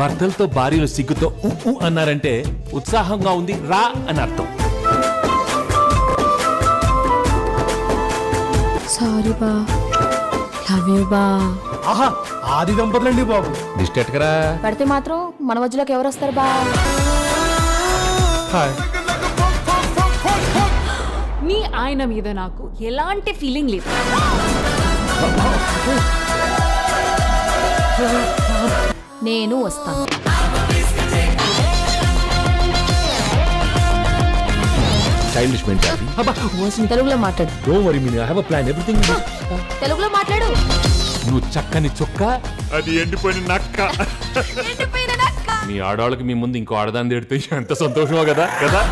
భర్తలతో భార్యలు సిగ్గుతో ఉ అన్నారంటే ఉత్సాహంగా ఉంది రా అని అర్థం. సారీ బా, లవ్ యూ బా. ఆహా ఆది దంపతులండి బాబు. దిష్టి ఎట్టకరా. పడితే మాత్రం మన మధ్యలోకి ఎవరు వస్తారు బా? నీ ఆయన మీద నాకు ఎలాంటి ఫీలింగ్ లేదు. నేను వస్తాను. Childish mentality. తెలుగులో మాట్లాడు. Don't worry Meena, I have a plan. Everything. తెలుగులో మాట్లాడు. నువ్వు చక్కని చుక్క, అది ఎండిపోయిన నక్క. మీ ఆడవాళ్ళకి మీ ముందు ఇంకో ఆడదాన్ని తిడితే ఎంత సంతోషమో కదా కదా.